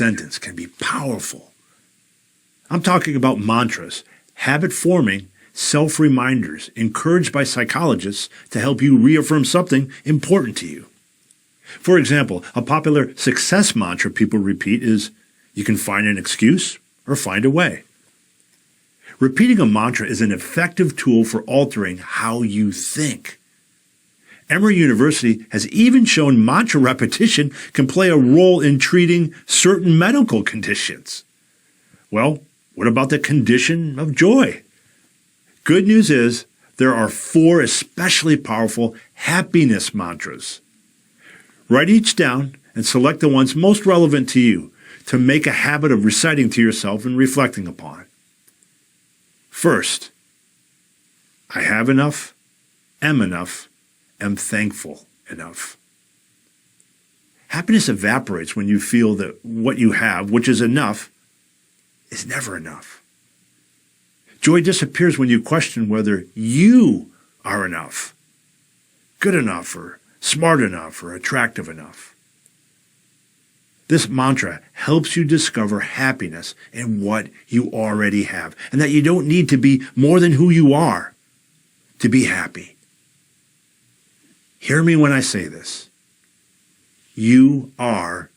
sentence can be powerful. I'm talking about mantras, habit-forming, self-reminders encouraged by psychologists to help you reaffirm something important to you. For example, a popular success mantra people repeat is, "You can find an excuse or find a way." Repeating a mantra is an effective tool for altering how you think. Emory University has even shown mantra repetition can play a role in treating certain medical conditions. Well, what about the condition of joy? Good news is there are 4 especially powerful happiness mantras. Write each down and select the ones most relevant to you to make a habit of reciting to yourself and reflecting upon. First, I have enough, am enough, am thankful enough. Happiness evaporates when you feel that what you have, which is enough, is never enough. Joy disappears when you question whether you are enough, good enough, or smart enough, or attractive enough. This mantra helps you discover happiness in what you already have, and that you don't need to be more than who you are to be happy. Hear me when I say this. You are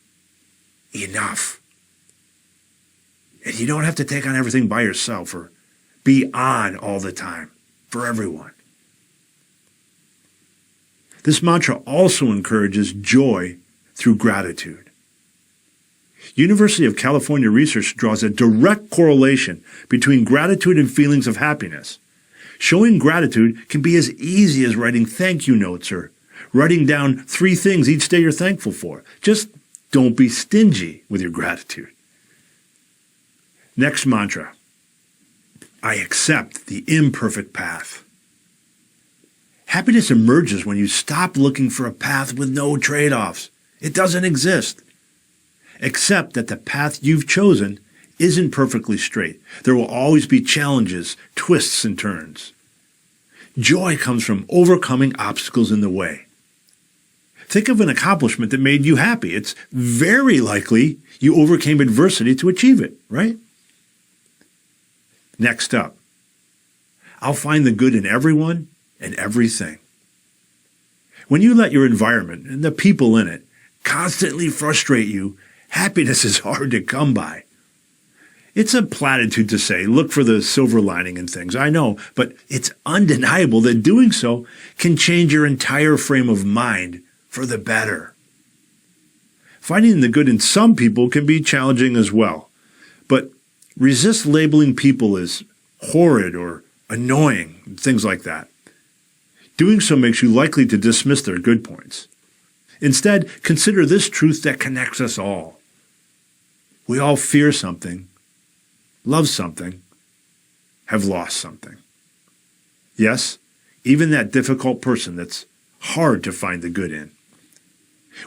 enough. And you don't have to take on everything by yourself or be on all the time for everyone. This mantra also encourages joy through gratitude. University of California research draws a direct correlation between gratitude and feelings of happiness. Showing gratitude can be as easy as writing thank you notes or writing down 3 things each day you're thankful for. Just don't be stingy with your gratitude. Next mantra. I accept the imperfect path. Happiness emerges when you stop looking for a path with no trade-offs. It doesn't exist. Accept that the path you've chosen isn't perfectly straight. There will always be challenges, twists, and turns. Joy comes from overcoming obstacles in the way. Think of an accomplishment that made you happy. It's very likely you overcame adversity to achieve it, right? Next up, I'll find the good in everyone and everything. When you let your environment and the people in it constantly frustrate you, happiness is hard to come by. It's a platitude to say, look for the silver lining in things, I know, but it's undeniable that doing so can change your entire frame of mind for the better. Finding the good in some people can be challenging as well, but resist labeling people as horrid or annoying, things like that. Doing so makes you likely to dismiss their good points. Instead, consider this truth that connects us all. We all fear something, love something, have lost something. Yes, even that difficult person that's hard to find the good in.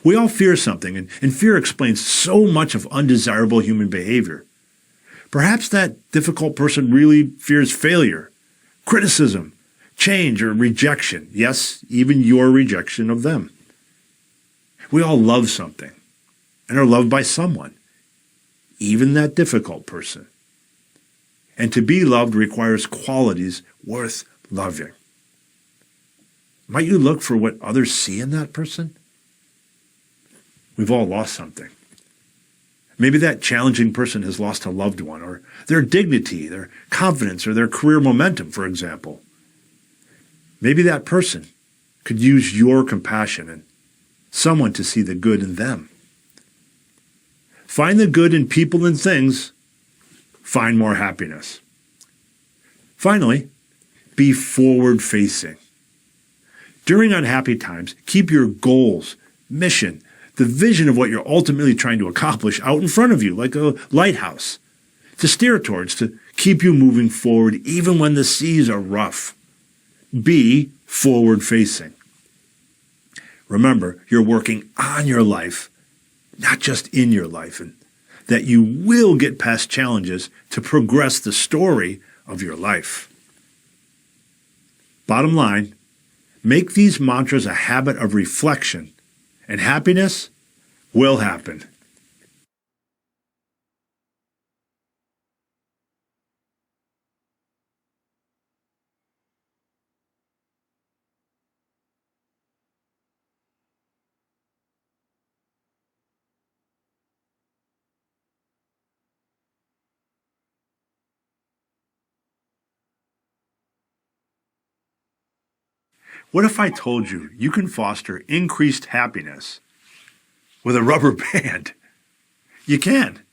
We all fear something, and fear explains so much of undesirable human behavior. Perhaps that difficult person really fears failure, criticism, change, or rejection. Yes, even your rejection of them. We all love something and are loved by someone, even that difficult person. And to be loved requires qualities worth loving. Might you look for what others see in that person? We've all lost something. Maybe that challenging person has lost a loved one, or their dignity, their confidence, or their career momentum, for example. Maybe that person could use your compassion and someone to see the good in them. Find the good in people and things. Find more happiness. Finally, be forward-facing. During unhappy times, keep your goals, mission, the vision of what you're ultimately trying to accomplish out in front of you, like a lighthouse, to steer towards, to keep you moving forward even when the seas are rough. Be forward-facing. Remember, you're working on your life, not just in your life, and that you will get past challenges to progress the story of your life. Bottom line, make these mantras a habit of reflection, and happiness will happen. What if I told you you can foster increased happiness with a rubber band? You can.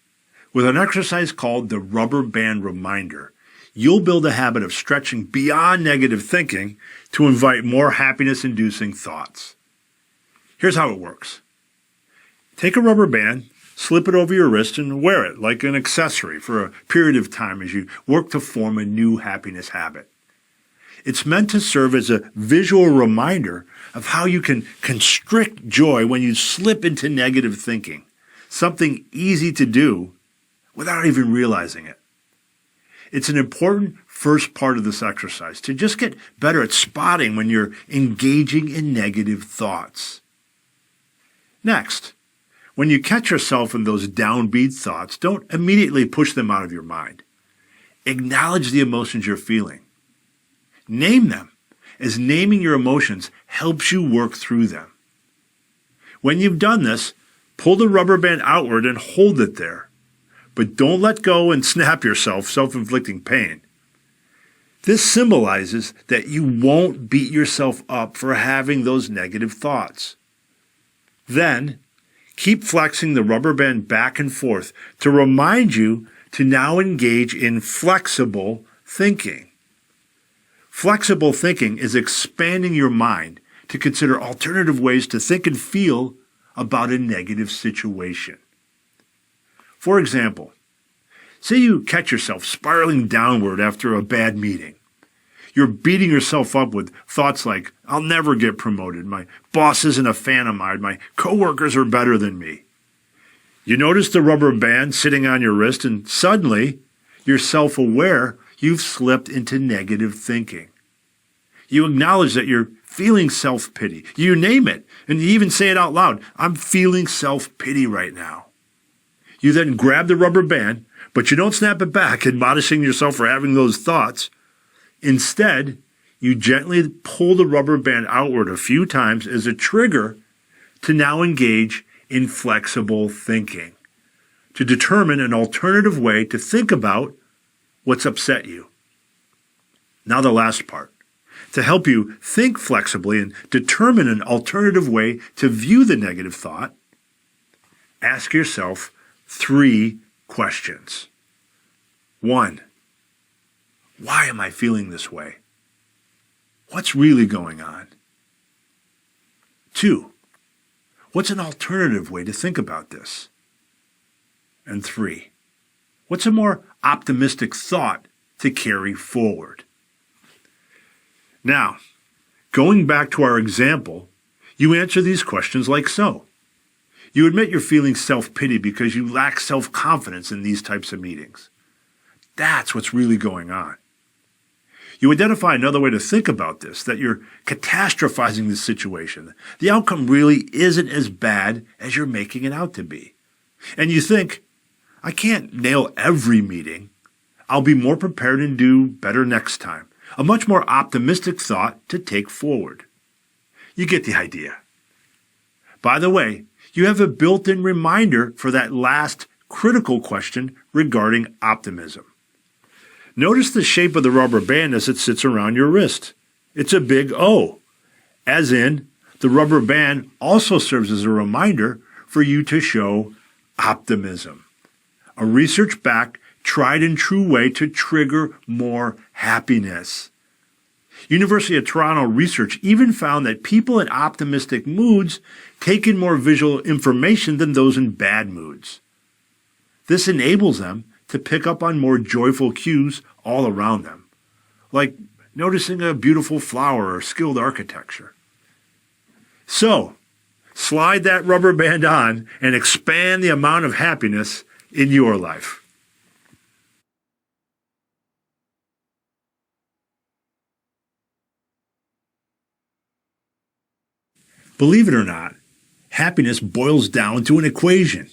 With an exercise called the Rubber Band Reminder, you'll build a habit of stretching beyond negative thinking to invite more happiness-inducing thoughts. Here's how it works. Take a rubber band, slip it over your wrist, and wear it like an accessory for a period of time as you work to form a new happiness habit. It's meant to serve as a visual reminder of how you can constrict joy when you slip into negative thinking, something easy to do without even realizing it. It's an important first part of this exercise to just get better at spotting when you're engaging in negative thoughts. Next, when you catch yourself in those downbeat thoughts, don't immediately push them out of your mind. Acknowledge the emotions you're feeling. Name them, as naming your emotions helps you work through them. When you've done this, pull the rubber band outward and hold it there. But don't let go and snap yourself, self-inflicting pain. This symbolizes that you won't beat yourself up for having those negative thoughts. Then, keep flexing the rubber band back and forth to remind you to now engage in flexible thinking. Flexible thinking is expanding your mind to consider alternative ways to think and feel about a negative situation. For example, say you catch yourself spiraling downward after a bad meeting. You're beating yourself up with thoughts like, I'll never get promoted, my boss isn't a fan of mine, my coworkers are better than me. You notice the rubber band sitting on your wrist and suddenly you're self-aware you've slipped into negative thinking. You acknowledge that you're feeling self-pity. You name it, and you even say it out loud, I'm feeling self-pity right now. You then grab the rubber band, but you don't snap it back, admonishing yourself for having those thoughts. Instead, you gently pull the rubber band outward a few times as a trigger to now engage in flexible thinking, to determine an alternative way to think about what's upset you. Now the last part. To help you think flexibly and determine an alternative way to view the negative thought, ask yourself 3 questions. 1. Why am I feeling this way? What's really going on? 2. What's an alternative way to think about this? And 3. What's a more optimistic thought to carry forward? Now, going back to our example, you answer these questions like so. You admit you're feeling self-pity because you lack self-confidence in these types of meetings. That's what's really going on. You identify another way to think about this, that you're catastrophizing the situation. The outcome really isn't as bad as you're making it out to be. And you think, I can't nail every meeting. I'll be more prepared and do better next time. A much more optimistic thought to take forward. You get the idea. By the way, you have a built-in reminder for that last critical question regarding optimism. Notice the shape of the rubber band as it sits around your wrist. It's a big O, as in the rubber band also serves as a reminder for you to show optimism, a research-backed, tried-and-true way to trigger more happiness. University of Toronto research even found that people in optimistic moods take in more visual information than those in bad moods. This enables them to pick up on more joyful cues all around them, like noticing a beautiful flower or skilled architecture. So, slide that rubber band on and expand the amount of happiness in your life. Believe it or not, happiness boils down to an equation.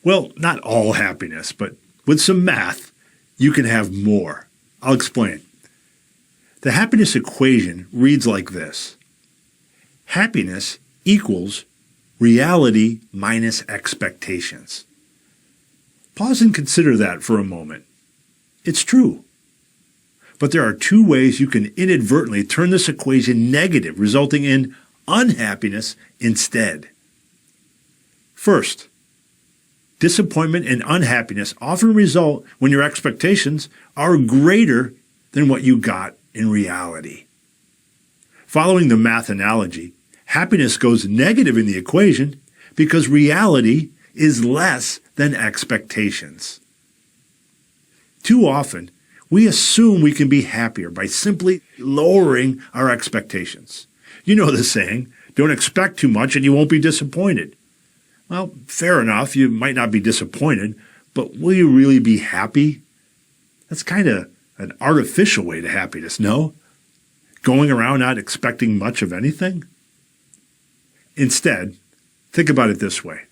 Well, not all happiness, but with some math, you can have more. I'll explain. The happiness equation reads like this. Happiness equals reality minus expectations. Pause and consider that for a moment. It's true. But there are two ways you can inadvertently turn this equation negative, resulting in unhappiness instead. First, disappointment and unhappiness often result when your expectations are greater than what you got in reality. Following the math analogy, happiness goes negative in the equation because reality is less than expectations. Too often, we assume we can be happier by simply lowering our expectations. You know the saying, don't expect too much and you won't be disappointed. Well, fair enough, you might not be disappointed, but will you really be happy? That's kind of an artificial way to happiness, no? Going around not expecting much of anything? Instead, think about it this way.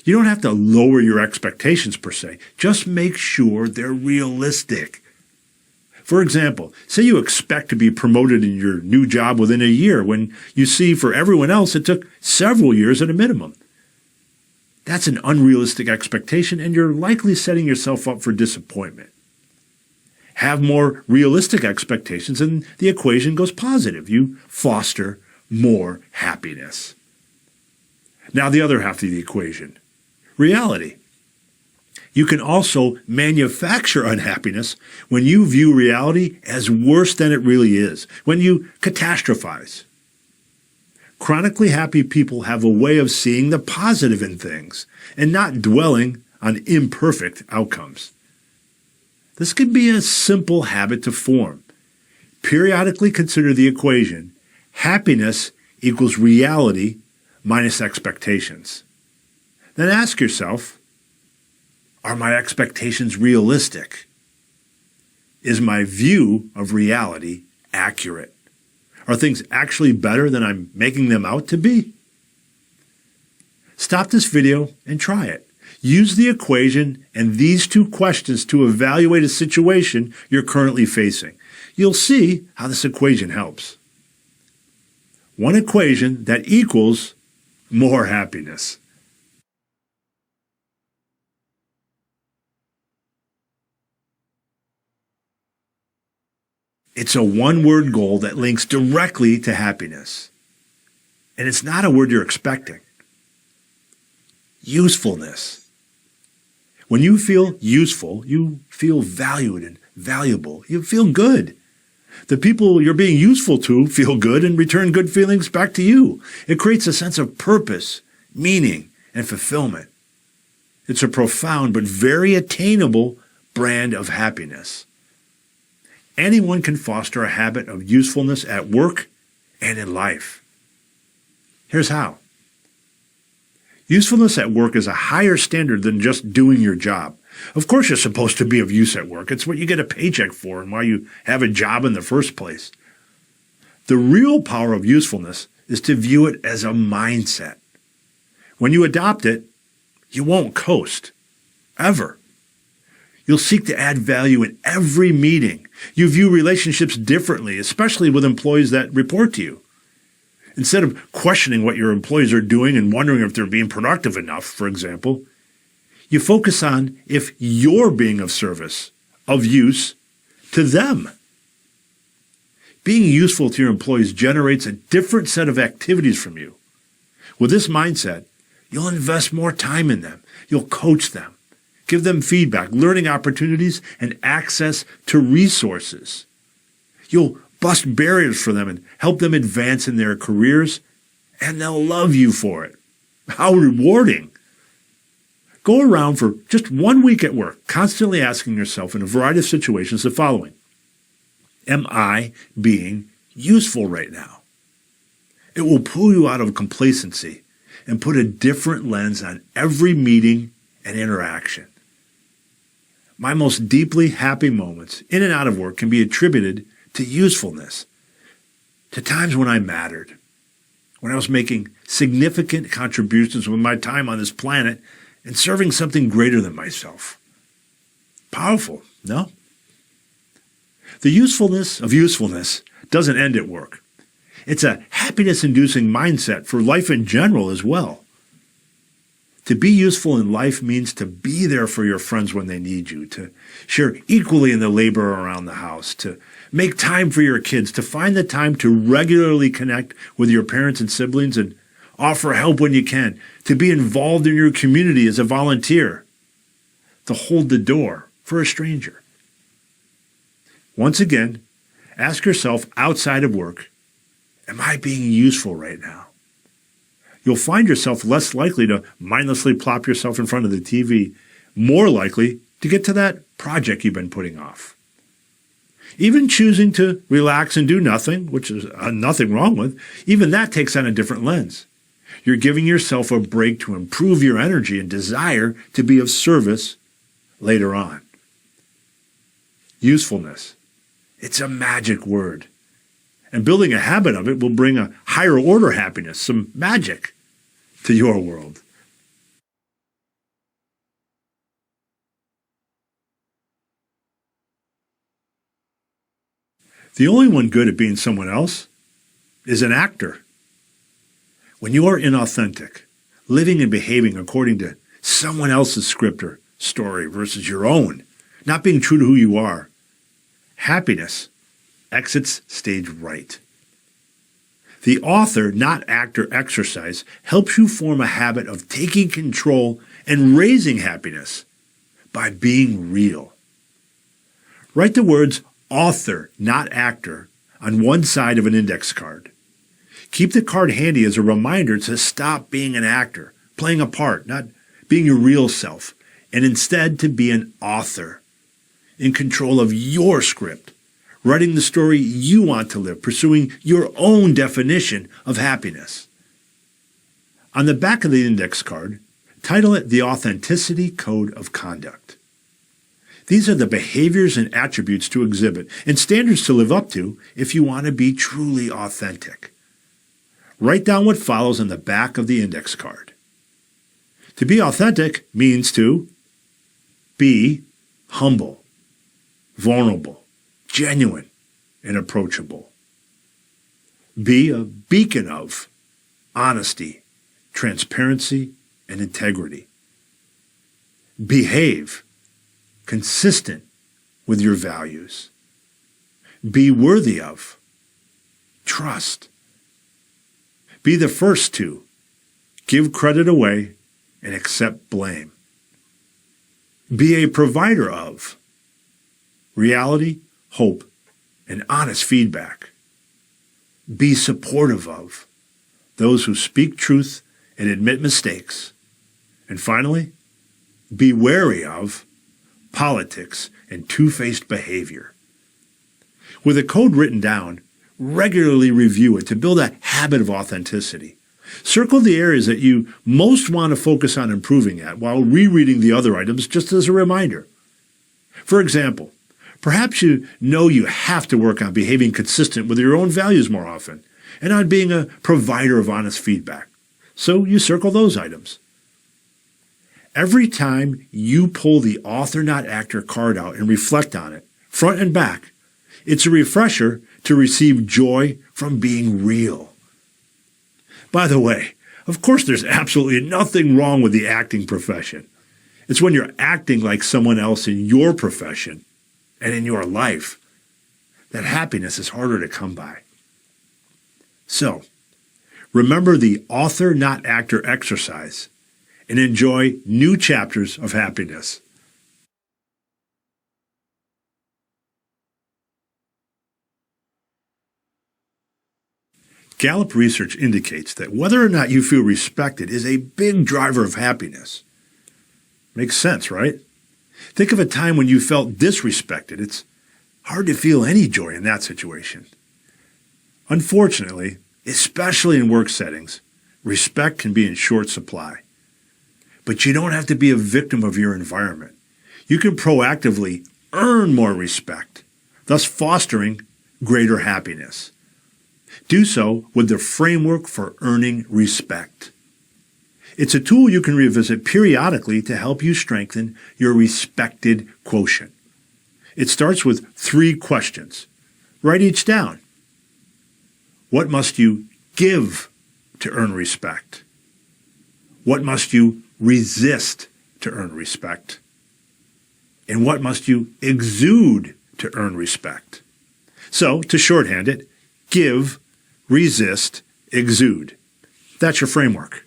You don't have to lower your expectations per se. Just make sure they're realistic. For example, say you expect to be promoted in your new job within a year when you see for everyone else it took several years at a minimum. That's an unrealistic expectation and you're likely setting yourself up for disappointment. Have more realistic expectations and the equation goes positive. You foster more happiness. Now the other half of the equation, reality. You can also manufacture unhappiness when you view reality as worse than it really is, when you catastrophize. Chronically happy people have a way of seeing the positive in things and not dwelling on imperfect outcomes. This could be a simple habit to form. Periodically consider the equation, happiness equals reality minus expectations. Then ask yourself, are my expectations realistic? Is my view of reality accurate? Are things actually better than I'm making them out to be? Stop this video and try it. Use the equation and these two questions to evaluate a situation you're currently facing. You'll see how this equation helps. One equation that equals more happiness. It's a one-word goal that links directly to happiness. And it's not a word you're expecting. Usefulness. When you feel useful, you feel valued and valuable. You feel good. The people you're being useful to feel good and return good feelings back to you. It creates a sense of purpose, meaning, and fulfillment. It's a profound but very attainable brand of happiness. Anyone can foster a habit of usefulness at work and in life. Here's how. Usefulness at work is a higher standard than just doing your job. Of course you're supposed to be of use at work. It's what you get a paycheck for and why you have a job in the first place. The real power of usefulness is to view it as a mindset. When you adopt it, you won't coast. Ever. You'll seek to add value in every meeting. You view relationships differently, especially with employees that report to you. Instead of questioning what your employees are doing and wondering if they're being productive enough, for example, you focus on if you're being of service, of use to them. Being useful to your employees generates a different set of activities from you. With this mindset, you'll invest more time in them. You'll coach them, give them feedback, learning opportunities, and access to resources. You'll bust barriers for them and help them advance in their careers, and they'll love you for it. How rewarding! Go around for just 1 week at work, constantly asking yourself in a variety of situations the following. Am I being useful right now? It will pull you out of complacency and put a different lens on every meeting and interaction. My most deeply happy moments in and out of work can be attributed to usefulness, to times when I mattered, when I was making significant contributions with my time on this planet and serving something greater than myself. Powerful, no? The usefulness of usefulness doesn't end at work. It's a happiness-inducing mindset for life in general as well. To be useful in life means to be there for your friends when they need you, to share equally in the labor around the house, to make time for your kids, to find the time to regularly connect with your parents and siblings and offer help when you can, to be involved in your community as a volunteer, to hold the door for a stranger. Once again, ask yourself outside of work, am I being useful right now? You'll find yourself less likely to mindlessly plop yourself in front of the TV, more likely to get to that project you've been putting off. Even choosing to relax and do nothing, which is nothing wrong with, even that takes on a different lens. You're giving yourself a break to improve your energy and desire to be of service later on. Usefulness. It's a magic word. And building a habit of it will bring a higher order happiness, some magic, to your world. The only one good at being someone else is an actor. When you are inauthentic, living and behaving according to someone else's script or story versus your own, not being true to who you are, happiness exits stage right. The author, not actor exercise helps you form a habit of taking control and raising happiness by being real. Write the words author, not actor, on one side of an index card. Keep the card handy as a reminder to stop being an actor, playing a part, not being your real self, and instead to be an author, in control of your script, writing the story you want to live, pursuing your own definition of happiness. On the back of the index card, title it The Authenticity Code of Conduct. These are the behaviors and attributes to exhibit and standards to live up to if you want to be truly authentic. Write down what follows on the back of the index card. To be authentic means to be humble, vulnerable, genuine, and approachable. Be a beacon of honesty, transparency, and integrity. Behave consistent with your values. Be worthy of trust. Be the first to give credit away and accept blame. Be a provider of reality, hope, and honest feedback. Be supportive of those who speak truth and admit mistakes. And finally, be wary of politics and two-faced behavior. With a code written down, regularly review it to build a habit of authenticity. Circle the areas that you most want to focus on improving at while rereading the other items just as a reminder. For example, perhaps you know you have to work on behaving consistent with your own values more often and on being a provider of honest feedback. So you circle those items. Every time you pull the author, not actor card out and reflect on it, front and back, it's a refresher to receive joy from being real. By the way, of course there's absolutely nothing wrong with the acting profession. It's when you're acting like someone else in your profession and in your life that happiness is harder to come by. So, remember the author, not actor exercise and enjoy new chapters of happiness. Gallup research indicates that whether or not you feel respected is a big driver of happiness. Makes sense, right? Think of a time when you felt disrespected. It's hard to feel any joy in that situation. Unfortunately, especially in work settings, respect can be in short supply. But you don't have to be a victim of your environment. You can proactively earn more respect, thus fostering greater happiness. Do so with the framework for earning respect. It's a tool you can revisit periodically to help you strengthen your respected quotient. It starts with 3 questions. Write each down. What must you give to earn respect? What must you resist to earn respect? And what must you exude to earn respect? So, to shorthand it, give, resist, exude. That's your framework.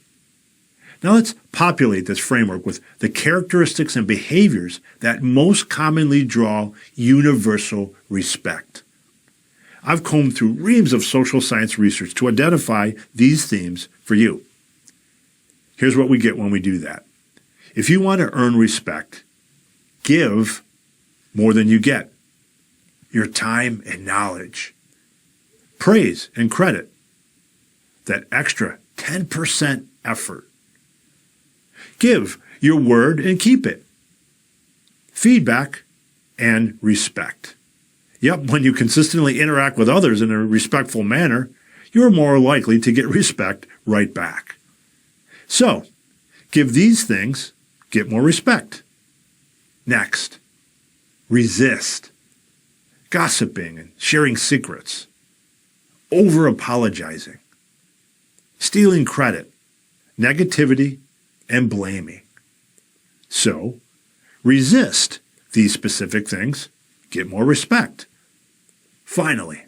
Now let's populate this framework with the characteristics and behaviors that most commonly draw universal respect. I've combed through reams of social science research to identify these themes for you. Here's what we get when we do that. If you want to earn respect, give more than you get. Your time and knowledge. Praise and credit. That extra 10% effort. Give your word and keep it. Feedback and respect. Yep, when you consistently interact with others in a respectful manner, you're more likely to get respect right back. So, give these things, get more respect. Next, resist. Gossiping and sharing secrets. Over-apologizing. Stealing credit. Negativity and blaming. So, resist these specific things, get more respect. Finally,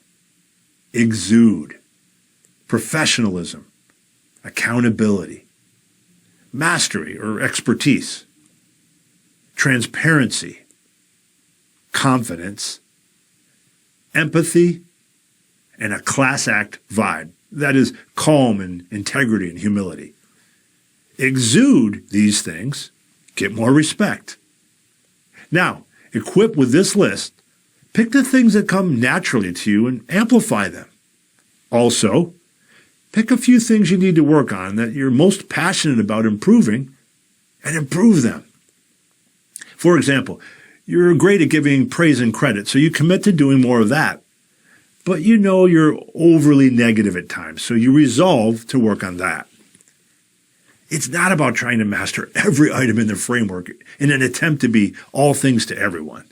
exude. Professionalism, accountability, mastery or expertise, transparency, confidence, empathy, and a class act vibe. That is calm and integrity and humility. Exude these things, get more respect. Now, equipped with this list, pick the things that come naturally to you and amplify them. Also, pick a few things you need to work on that you're most passionate about improving and improve them. For example, you're great at giving praise and credit, so you commit to doing more of that. But you know you're overly negative at times, so you resolve to work on that. It's not about trying to master every item in the framework in an attempt to be all things to everyone.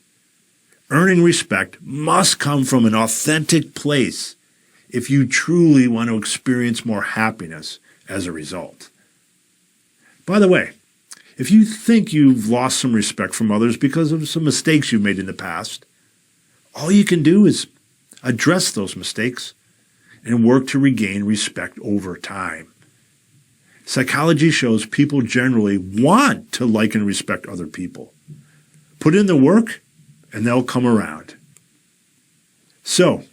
Earning respect must come from an authentic place if you truly want to experience more happiness as a result. By the way, if you think you've lost some respect from others because of some mistakes you've made in the past, all you can do is address those mistakes and work to regain respect over time. Psychology shows people generally want to like and respect other people. Put in the work, and they'll come around. So,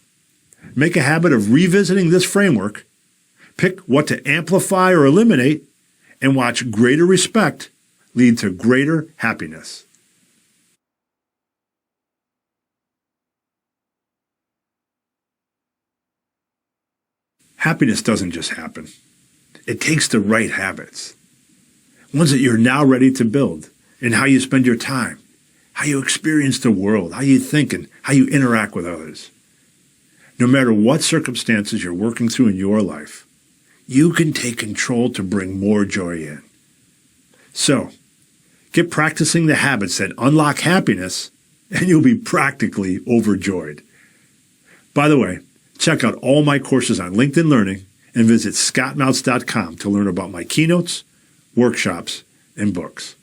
make a habit of revisiting this framework, pick what to amplify or eliminate, and watch greater respect lead to greater happiness. Happiness doesn't just happen. It takes the right habits, ones that you're now ready to build, in how you spend your time, how you experience the world, how you think, and how you interact with others. No matter what circumstances you're working through in your life, you can take control to bring more joy in. So, get practicing the habits that unlock happiness, and you'll be practically overjoyed. By the way, check out all my courses on LinkedIn Learning and visit scottmounts.com to learn about my keynotes, workshops, and books.